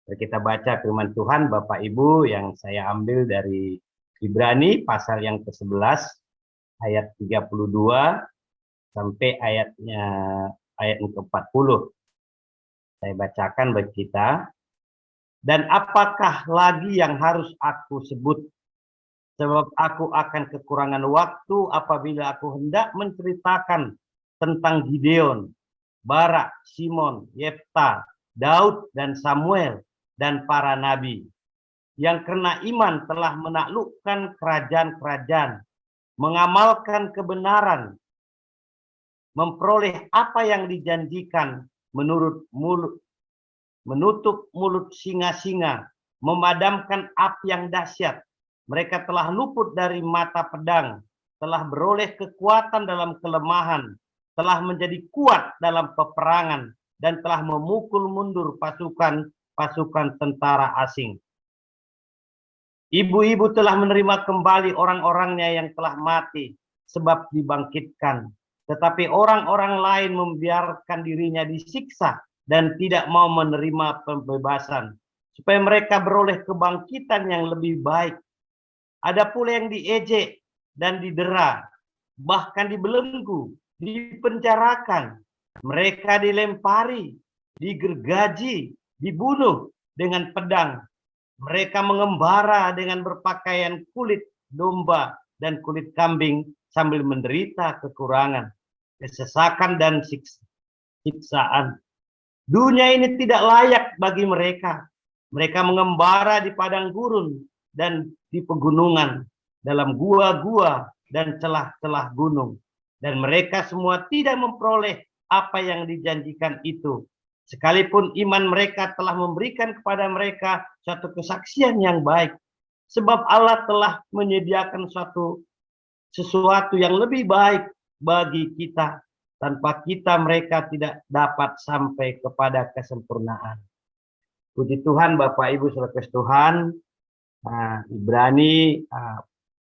Kita baca firman Tuhan Bapak Ibu yang saya ambil dari Ibrani pasal yang ke-11 ayat 32 sampai ayat yang ke-40. Saya bacakan bagi kita. Dan apakah lagi yang harus aku sebut? Sebab aku akan kekurangan waktu apabila aku hendak menceritakan tentang Gideon, Barak, Simon, Yefta, Daud, dan Samuel, dan para nabi, yang karena iman telah menaklukkan kerajaan-kerajaan, mengamalkan kebenaran, memperoleh apa yang dijanjikan menutup mulut singa-singa, memadamkan api yang dahsyat. Mereka telah luput dari mata pedang, telah beroleh kekuatan dalam kelemahan, telah menjadi kuat dalam peperangan, dan telah memukul mundur pasukan tentara asing. Ibu-ibu telah menerima kembali orang-orangnya yang telah mati, sebab dibangkitkan. Tetapi orang-orang lain membiarkan dirinya disiksa dan tidak mau menerima pembebasan, supaya mereka beroleh kebangkitan yang lebih baik. Ada pula yang diejek dan didera, bahkan dibelenggu, dipenjarakan. Mereka dilempari, digergaji, dibunuh dengan pedang. Mereka mengembara dengan berpakaian kulit domba dan kulit kambing sambil menderita kekurangan, kesesakan, dan siksaan. Dunia ini tidak layak bagi mereka. Mereka mengembara di padang gurun dan di pegunungan, dalam gua-gua dan celah-celah gunung. Dan mereka semua tidak memperoleh apa yang dijanjikan itu. Sekalipun iman mereka telah memberikan kepada mereka suatu kesaksian yang baik. Sebab Allah telah menyediakan sesuatu yang lebih baik bagi kita. Tanpa kita mereka tidak dapat sampai kepada kesempurnaan. Puji Tuhan Bapak Ibu saudara Tuhan. Ibrani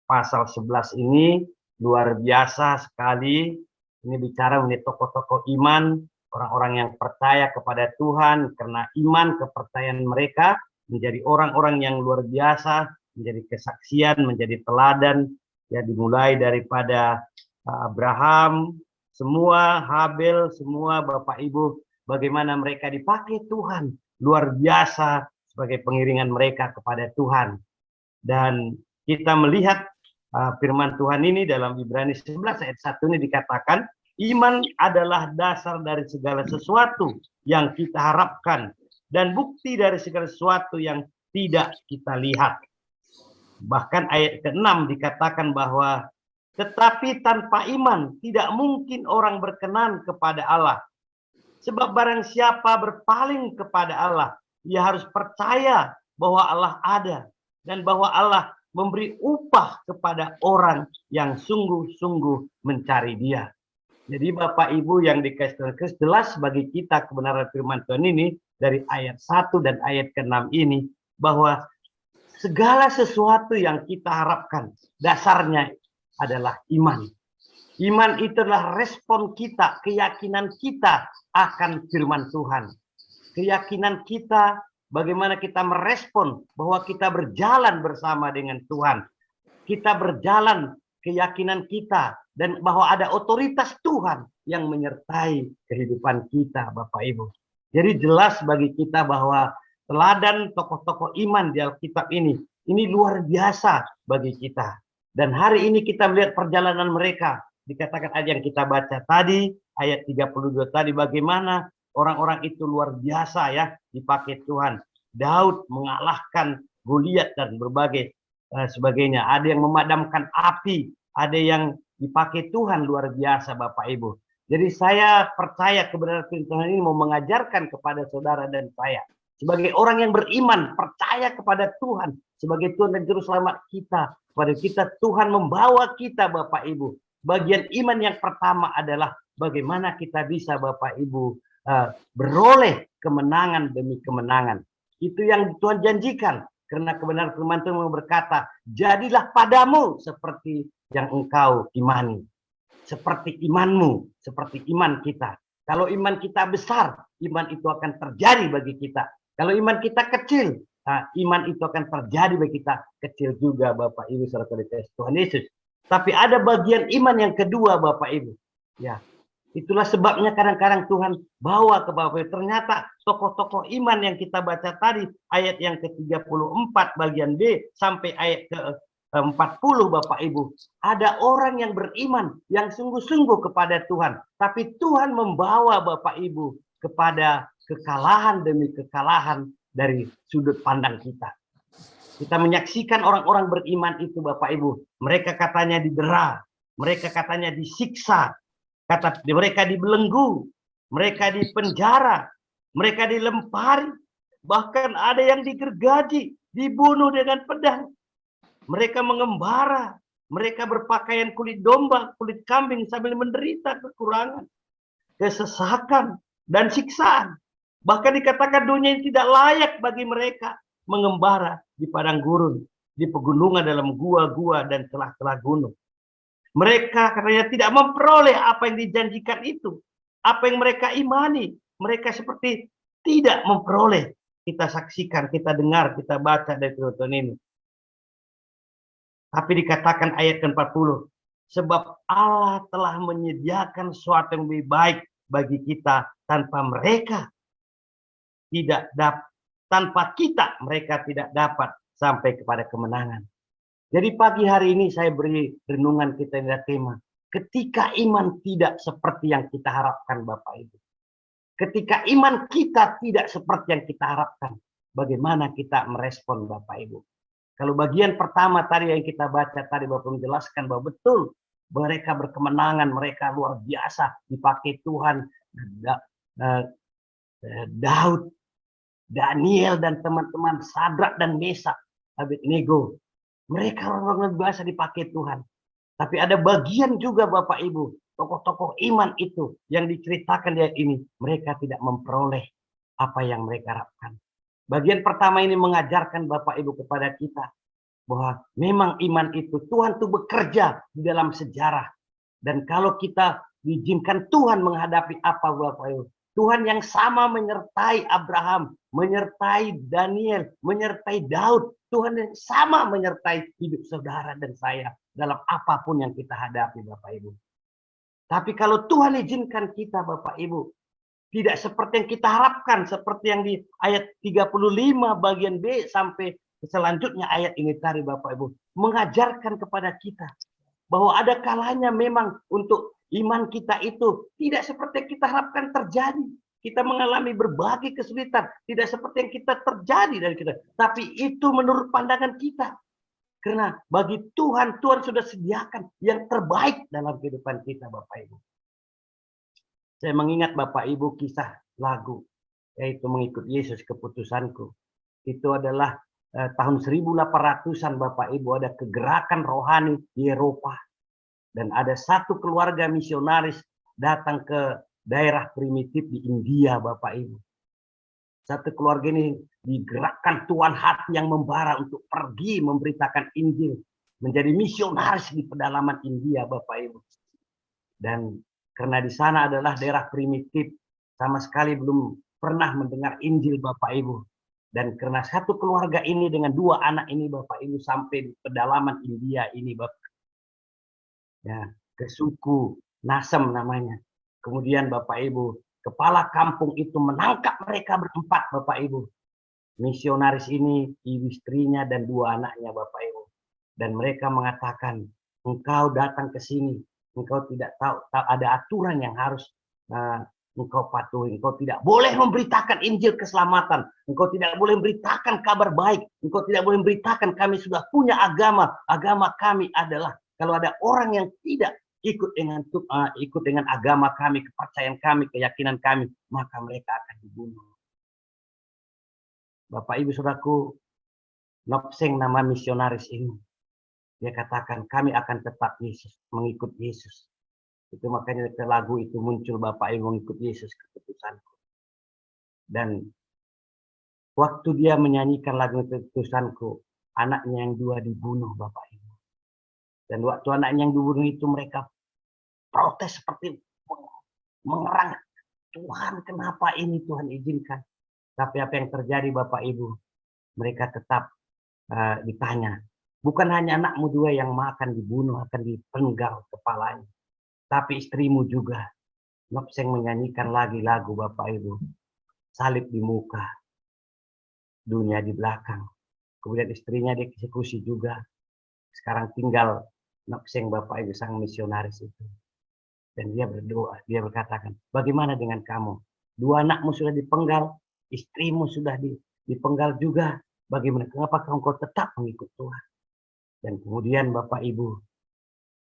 pasal 11 ini luar biasa sekali. Ini bicara mengenai tokoh-tokoh iman, orang-orang yang percaya kepada Tuhan, karena iman kepercayaan mereka menjadi orang-orang yang luar biasa, menjadi kesaksian, menjadi teladan. Ya, dimulai daripada Abraham, semua Habel, semua Bapak Ibu, bagaimana mereka dipakai Tuhan luar biasa sebagai pengiringan mereka kepada Tuhan. Dan kita melihat firman Tuhan ini dalam Ibrani 11 ayat 1 ini dikatakan, iman adalah dasar dari segala sesuatu yang kita harapkan dan bukti dari segala sesuatu yang tidak kita lihat. Bahkan ayat ke-6 dikatakan bahwa tetapi tanpa iman tidak mungkin orang berkenan kepada Allah. Sebab barang siapa berpaling kepada Allah, ia harus percaya bahwa Allah ada dan bahwa Allah memberi upah kepada orang yang sungguh-sungguh mencari Dia. Jadi Bapak Ibu yang dikasih Tuhan Kristus, jelas bagi kita kebenaran firman Tuhan ini dari ayat 1 dan ayat ke-6 ini, bahwa segala sesuatu yang kita harapkan dasarnya adalah iman. Iman itu adalah respon kita, keyakinan kita akan firman Tuhan. Keyakinan kita, bagaimana kita merespon bahwa kita berjalan bersama dengan Tuhan. Kita berjalan, keyakinan kita, dan bahwa ada otoritas Tuhan yang menyertai kehidupan kita, Bapak Ibu. Jadi jelas bagi kita bahwa teladan tokoh-tokoh iman di Alkitab ini luar biasa bagi kita. Dan hari ini kita melihat perjalanan mereka. Dikatakan ayat yang kita baca tadi, ayat 32 tadi, bagaimana orang-orang itu luar biasa ya, dipakai Tuhan. Daud mengalahkan Goliat dan berbagai sebagainya. Ada yang memadamkan api, ada yang dipakai Tuhan luar biasa Bapak Ibu. Jadi saya percaya kebenaran Tuhan ini mau mengajarkan kepada saudara dan saya. Sebagai orang yang beriman, percaya kepada Tuhan. Sebagai Tuhan dan Juru Selamat kita. Kepada kita, Tuhan membawa kita Bapak Ibu. Bagian iman yang pertama adalah bagaimana kita bisa Bapak Ibu beroleh kemenangan demi kemenangan. Itu yang Tuhan janjikan. Karena kebenaran firman Tuhan berkata, jadilah padamu seperti yang engkau imani. Seperti imanmu, seperti iman kita. Kalau iman kita besar, iman itu akan terjadi bagi kita. Kalau iman kita kecil, nah, iman itu akan terjadi bagi kita kecil juga, Bapak Ibu saudara Tuhan Yesus. Tapi ada bagian iman yang kedua, Bapak Ibu. Ya, itulah sebabnya kadang-kadang Tuhan bawa ke Bapak Ibu. Ternyata tokoh-tokoh iman yang kita baca tadi, ayat yang ke-34 bagian B sampai ayat ke-40 Bapak Ibu. Ada orang yang beriman, yang sungguh-sungguh kepada Tuhan. Tapi Tuhan membawa Bapak Ibu kepada kekalahan demi kekalahan dari sudut pandang kita. Kita menyaksikan orang-orang beriman itu Bapak Ibu. Mereka katanya didera, mereka katanya disiksa, mereka dibelenggu, mereka dipenjara, mereka dilempari, bahkan ada yang digergaji, dibunuh dengan pedang. Mereka mengembara, mereka berpakaian kulit domba, kulit kambing sambil menderita kekurangan, kesesakan, dan siksaan. Bahkan dikatakan dunia ini tidak layak bagi mereka mengembara di padang gurun, di pegunungan, dalam gua-gua dan celah-celah gunung. Mereka katanya tidak memperoleh apa yang dijanjikan itu. Apa yang mereka imani, mereka seperti tidak memperoleh. Kita saksikan, kita dengar, kita baca dari Tuhan ini. Tapi dikatakan ayat ke-40, sebab Allah telah menyediakan sesuatu yang lebih baik bagi kita tanpa kita mereka tidak dapat sampai kepada kemenangan. Jadi pagi hari ini saya beri renungan kita dengan tema, ketika iman tidak seperti yang kita harapkan Bapak Ibu. Ketika iman kita tidak seperti yang kita harapkan, bagaimana kita merespon Bapak Ibu. Kalau bagian pertama tadi yang kita baca tadi Bapak menjelaskan bahwa betul mereka berkemenangan, mereka luar biasa dipakai Tuhan. Daud, Daniel dan teman-teman, Sadrak dan Mesak, Abednego, mereka orang-orang biasa dipakai Tuhan. Tapi ada bagian juga Bapak Ibu, tokoh-tokoh iman itu yang diceritakan di ayat ini, mereka tidak memperoleh apa yang mereka harapkan. Bagian pertama ini mengajarkan Bapak Ibu kepada kita bahwa memang iman itu Tuhan tuh bekerja di dalam sejarah. Dan kalau kita diizinkan Tuhan menghadapi apa Bapak Ibu, Tuhan yang sama menyertai Abraham, menyertai Daniel, menyertai Daud. Tuhan yang sama menyertai hidup saudara dan saya dalam apapun yang kita hadapi Bapak Ibu. Tapi kalau Tuhan izinkan kita Bapak Ibu, tidak seperti yang kita harapkan, seperti yang di ayat 35 bagian B sampai selanjutnya ayat ini tadi Bapak Ibu, mengajarkan kepada kita bahwa ada kalanya memang untuk iman kita itu tidak seperti yang kita harapkan terjadi. Kita mengalami berbagai kesulitan, tidak seperti yang kita terjadi dari kita. Tapi itu menurut pandangan kita. Karena bagi Tuhan, Tuhan sudah sediakan yang terbaik dalam kehidupan kita Bapak Ibu. Saya mengingat Bapak Ibu kisah lagu, yaitu mengikut Yesus keputusanku. Itu adalah tahun 1800-an Bapak Ibu, ada kegerakan rohani di Eropa. Dan ada satu keluarga misionaris datang ke daerah primitif di India, Bapak Ibu. Satu keluarga ini digerakkan Tuhan hati yang membara untuk pergi memberitakan Injil. Menjadi misionaris di pedalaman India, Bapak Ibu. Dan karena di sana adalah daerah primitif, sama sekali belum pernah mendengar Injil, Bapak Ibu. Dan karena satu keluarga ini dengan dua anak ini, Bapak Ibu, sampai di pedalaman India ini, Bapak. Ya, ke suku Nasem namanya. Kemudian Bapak Ibu, kepala kampung itu menangkap mereka berempat Bapak Ibu. Misionaris ini, istrinya dan dua anaknya Bapak Ibu. Dan mereka mengatakan, engkau datang ke sini, engkau tidak tahu ada aturan yang harus engkau patuhi. Engkau tidak boleh memberitakan Injil keselamatan. Engkau tidak boleh memberitakan kabar baik. Engkau tidak boleh memberitakan kami sudah punya agama. Agama kami adalah kalau ada orang yang tidak ikut dengan agama kami, kepercayaan kami, keyakinan kami, maka mereka akan dibunuh. Bapak Ibu Saudaraku, Nopseng nama misionaris ini, dia katakan kami akan tetap Yesus, mengikut Yesus. Itu makanya lagu itu muncul, Bapak Ibu, mengikut Yesus keputusanku. Dan waktu dia menyanyikan lagu keputusanku, anaknya yang dua dibunuh, Bapak Ibu. Dan waktu anaknya yang dibunuh itu mereka protes seperti mengerang, Tuhan kenapa ini Tuhan izinkan. Tapi apa yang terjadi Bapak Ibu? Mereka tetap ditanya. Bukan hanya anakmu dua yang akan dibunuh, akan dipenggal kepalanya. Tapi istrimu juga. Nopseng menyanyikan lagi lagu Bapak Ibu. Salib di muka, dunia di belakang. Kemudian istrinya dieksekusi juga. Sekarang tinggal Nopseng Bapak Ibu sang misionaris itu. Dan dia berdoa, dia berkatakan, bagaimana dengan kamu? Dua anakmu sudah dipenggal, istrimu sudah dipenggal juga. Bagaimana? Kenapa engkau tetap mengikut Tuhan? Dan kemudian Bapak Ibu,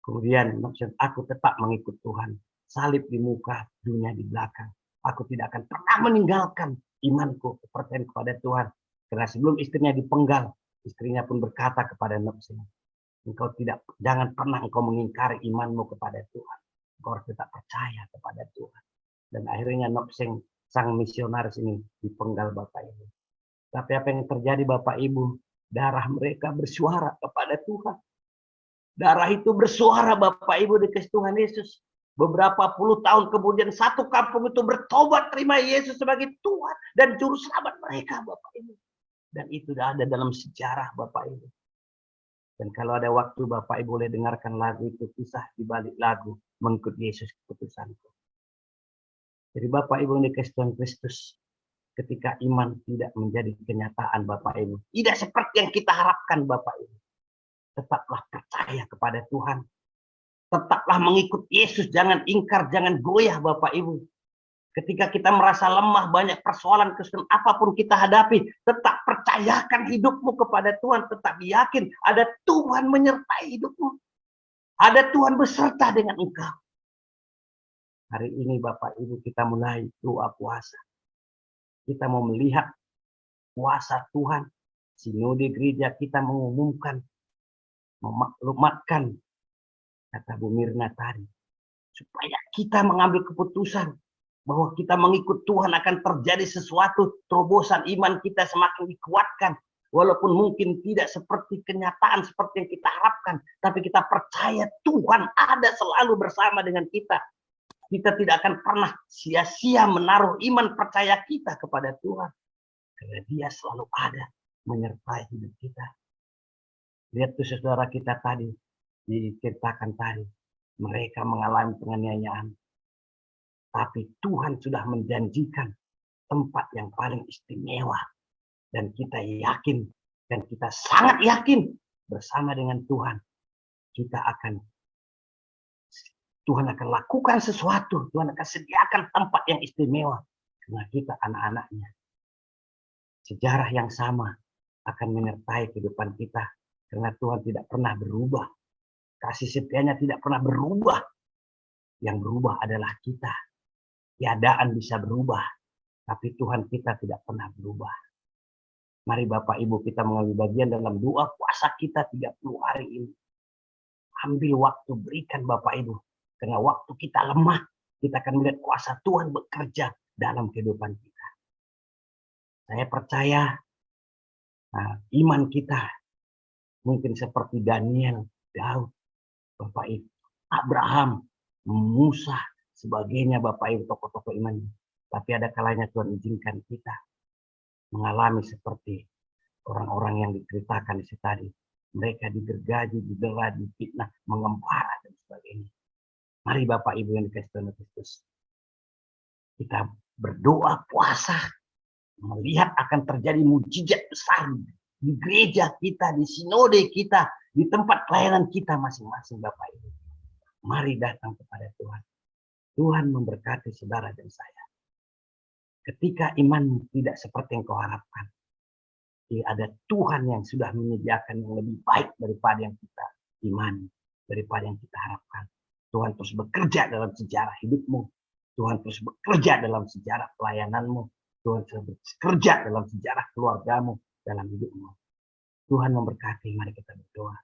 kemudian aku tetap mengikut Tuhan. Salib di muka, dunia di belakang. Aku tidak akan pernah meninggalkan imanku, kepercayaan kepada Tuhan. Karena sebelum istrinya dipenggal, istrinya pun berkata kepada Nopseng, jangan pernah engkau mengingkari imanmu kepada Tuhan. Engkau harus tetap percaya kepada Tuhan. Dan akhirnya Nopseng, sang misionaris ini dipenggal Bapak Ibu. Tapi apa yang terjadi Bapak Ibu? Darah mereka bersuara kepada Tuhan. Darah itu bersuara Bapak Ibu di kasih Tuhan Yesus. Beberapa puluh tahun kemudian satu kampung itu bertobat terima Yesus sebagai Tuhan dan juru selamat mereka Bapak Ibu. Dan itu sudah ada dalam sejarah Bapak Ibu. Dan kalau ada waktu Bapak Ibu boleh dengarkan lagu itu, kisah di balik lagu mengikut Yesus keputusanku. Jadi Bapak Ibu yang dikasih Tuhan Kristus, ketika iman tidak menjadi kenyataan Bapak Ibu, tidak seperti yang kita harapkan Bapak Ibu, tetaplah percaya kepada Tuhan. Tetaplah mengikut Yesus, jangan ingkar, jangan goyah Bapak Ibu. Ketika kita merasa lemah, banyak persoalan, kesulitan, apapun kita hadapi, tetap percayakan hidupmu kepada Tuhan. Tetap yakin ada Tuhan menyertai hidupmu. Ada Tuhan beserta dengan engkau. Hari ini Bapak Ibu kita mulai doa puasa. Kita mau melihat kuasa Tuhan. Sinode gereja kita mengumumkan, memaklumatkan, kata Bu Mirna tadi, supaya kita mengambil keputusan bahwa kita mengikut Tuhan akan terjadi sesuatu, terobosan iman kita semakin dikuatkan. Walaupun mungkin tidak seperti kenyataan seperti yang kita harapkan, tapi kita percaya Tuhan ada selalu bersama dengan kita. Kita tidak akan pernah sia-sia menaruh iman percaya kita kepada Tuhan. Karena Dia selalu ada menyertai hidup kita. Lihat tuh saudara kita tadi, diceritakan tadi, mereka mengalami penganiayaan. Tapi Tuhan sudah menjanjikan tempat yang paling istimewa. Dan kita yakin, dan kita sangat yakin bersama dengan Tuhan. Tuhan akan lakukan sesuatu. Tuhan akan sediakan tempat yang istimewa. Karena kita anak-anaknya. Sejarah yang sama akan menyertai kehidupan kita. Karena Tuhan tidak pernah berubah. Kasih setianya tidak pernah berubah. Yang berubah adalah kita. Keadaan bisa berubah. Tapi Tuhan kita tidak pernah berubah. Mari Bapak Ibu kita mengambil bagian dalam doa puasa kita 30 hari ini. Ambil waktu, berikan Bapak Ibu. Karena waktu kita lemah, kita akan melihat kuasa Tuhan bekerja dalam kehidupan kita. Saya percaya iman kita mungkin seperti Daniel, Daud, Bapak Ibu, Abraham, Musa, sebagainya Bapak Ibu tokoh-tokoh iman. Tapi ada kalanya Tuhan izinkan kita mengalami seperti orang-orang yang diceritakan di situ tadi. Mereka digergaji, didera, difitnah, mengempara dan sebagainya. Mari Bapak Ibu yang dikasih Tuhan Kristus. Kita berdoa puasa. Melihat akan terjadi mujizat besar di gereja kita, di sinode kita, di tempat pelayanan kita masing-masing Bapak Ibu. Mari datang kepada Tuhan. Tuhan memberkati saudara dan saya. Ketika iman tidak seperti yang kau harapkan, ada Tuhan yang sudah menyediakan yang lebih baik daripada yang kita imani, daripada yang kita harapkan. Tuhan terus bekerja dalam sejarah hidupmu. Tuhan terus bekerja dalam sejarah pelayananmu. Tuhan terus bekerja dalam sejarah keluargamu, dalam hidupmu. Tuhan memberkati, mari kita berdoa.